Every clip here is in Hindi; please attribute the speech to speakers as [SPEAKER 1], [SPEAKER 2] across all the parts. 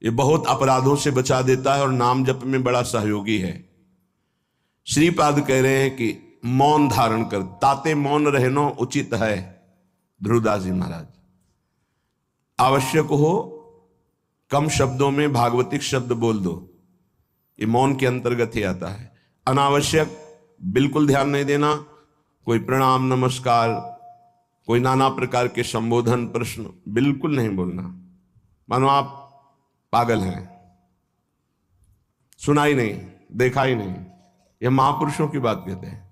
[SPEAKER 1] ये बहुत अपराधों से बचा देता है और नाम जप में बड़ा सहयोगी है। श्रीपाद कह रहे हैं कि मौन धारण कर, ताते मौन रहनो उचित है। ध्रुवदास जी महाराज, आवश्यक हो कम शब्दों में भागवतिक शब्द बोल दो, ये मौन के अंतर्गत ही आता है। अनावश्यक बिल्कुल ध्यान नहीं देना, कोई प्रणाम नमस्कार, कोई नाना प्रकार के संबोधन प्रश्न बिल्कुल नहीं बोलना, मानो आप पागल हैं, सुना ही नहीं, देखा ही नहीं। यह महापुरुषों की बात कहते हैं।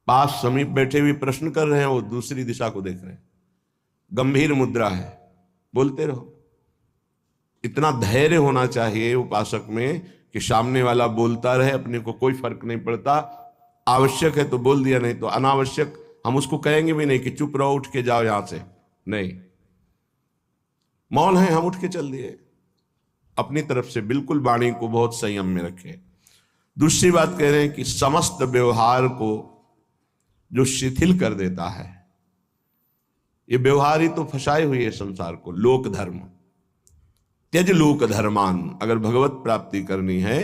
[SPEAKER 1] पास समीप बैठे हुए प्रश्न कर रहे हैं, वो दूसरी दिशा को देख रहे हैं, गंभीर मुद्रा है, बोलते रहो। इतना धैर्य होना चाहिए उपासक में कि सामने वाला बोलता रहे, अपने को कोई फर्क नहीं पड़ता। आवश्यक है तो बोल दिया, नहीं तो अनावश्यक हम उसको कहेंगे भी नहीं कि चुप रहो, उठ के जाओ यहां से, नहीं। मौन है, हम उठ के चल दिए। अपनी तरफ से बिल्कुल वाणी को बहुत संयम में रखें। दूसरी बात कह रहे हैं कि समस्त व्यवहार को जो शिथिल कर देता है, ये व्यवहार ही तो फंसाए हुए है संसार को। लोक धर्म, त्यज लोक धर्मान, अगर भगवत प्राप्ति करनी है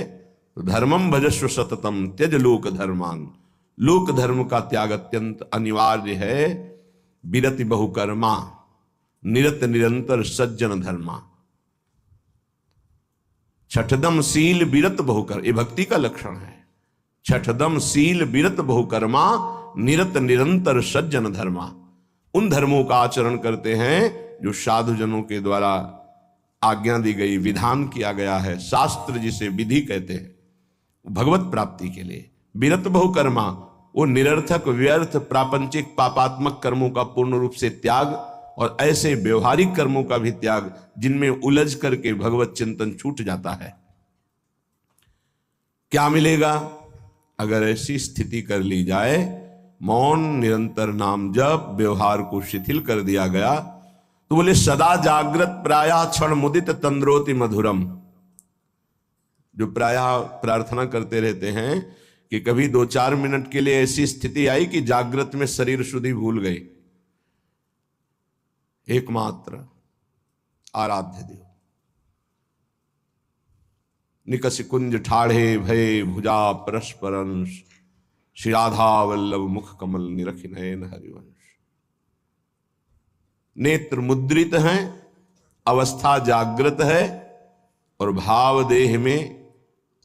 [SPEAKER 1] तो धर्मम भजस्व सततम त्यज लोक धर्मान। लोक धर्म का त्याग अत्यंत अनिवार्य है। विरति बहुकर्मा निरत निरंतर सज्जन धर्मा। छठदम शील विरत बहुकर, ये भक्ति का लक्षण है। छठदम शील विरत बहुकर्मा निरत निरंतर सज्जन धर्मा। उन धर्मों का आचरण करते हैं जो साधुजनों के द्वारा आज्ञा दी गई, विधान किया गया है। शास्त्र जिसे विधि कहते हैं, भगवत प्राप्ति के लिए। विरत बहुकर्मा, वो निरर्थक व्यर्थ प्रापंचिक पापात्मक कर्मों का पूर्ण रूप से त्याग और ऐसे व्यवहारिक कर्मों का भी त्याग जिनमें उलझ करके भगवत चिंतन छूट जाता है। क्या मिलेगा अगर ऐसी स्थिति कर ली जाए? मौन, निरंतर नाम जप, व्यवहार को शिथिल कर दिया गया तो बोले सदा जागृत प्रायः क्षण मुदित तंद्रोति मधुरम। जो प्रायः प्रार्थना करते रहते हैं कि कभी 2-4 मिनट के लिए ऐसी स्थिति आई कि जागृत में शरीर शुद्धि भूल गई। एकमात्र आराध्य देव निकस कुंज ठाढ़े भय भुजा परस्परंश। श्री राधा वल्लभ मुख कमल निरख नयन हरिवंश। नेत्र मुद्रित हैं, अवस्था जागृत है और भाव देह में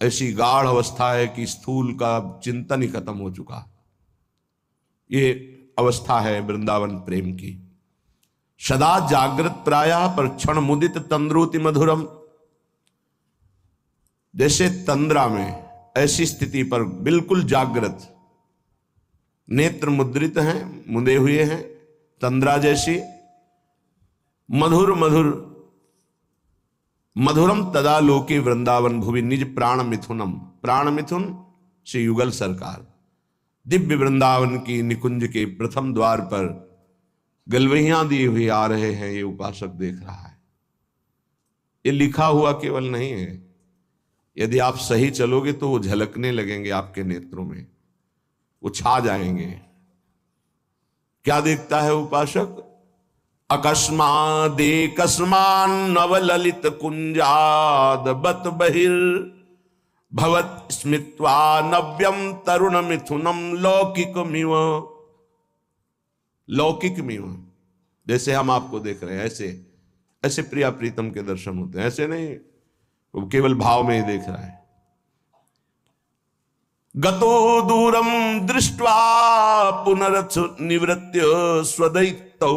[SPEAKER 1] ऐसी गाढ़ अवस्था है कि स्थूल का चिंतन ही खत्म हो चुका। ये अवस्था है वृंदावन प्रेम की। सदा जागृत प्रायः पर क्षण मुदित तंद्रोति मधुरम। जैसे तंद्रा में, ऐसी स्थिति पर बिल्कुल जागृत, नेत्र मुद्रित हैं, मुंदे हुए हैं, तंद्रा जैसी। मधुर मधुर मधुरम तदा लोके वृंदावन भुवि निज प्राण मिथुनम। प्राण मिथुन श्री युगल सरकार दिव्य वृंदावन की निकुंज के प्रथम द्वार पर गलवहियां दिए हुए आ रहे हैं। ये उपासक देख रहा है। ये लिखा हुआ केवल नहीं है, यदि आप सही चलोगे तो वो झलकने लगेंगे आपके नेत्रों में, वो छा जाएंगे। क्या देखता है उपासक? अकस्मादे कस्मान नवललित कुंजाद बत बहिर भवत स्मित्वा नव्यम तरुण मिथुनम लौकिकमिव। लौकिकमिव, जैसे हम आपको देख रहे हैं ऐसे ऐसे प्रिया प्रीतम के दर्शन होते हैं। ऐसे नहीं, वो केवल भाव में ही देख रहा है। गतो दूरम दृष्ट्वा पुनरथ निवृत्य स्वदैतौ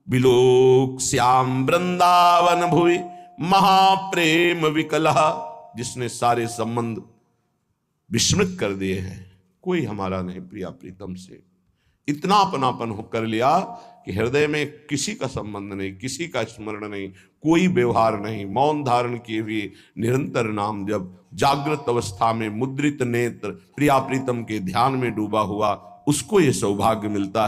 [SPEAKER 1] विलोक्स्याम वृंदावन भुवि महाप्रेम विकलः। जिसने सारे संबंध विस्मृत कर दिए हैं, कोई हमारा नहीं प्रिया प्रीतम से। इतना अपनापन कर लिया कि हृदय में किसी का संबंध नहीं, किसी का स्मरण नहीं, कोई व्यवहार नहीं। मौन धारण किए हुए निरंतर नाम जब, जागृत अवस्था में मुद्रित नेत्र प्रिया प्रीतम के ध्यान में डूबा हुआ, उसको ये सौभाग्य मिलता है।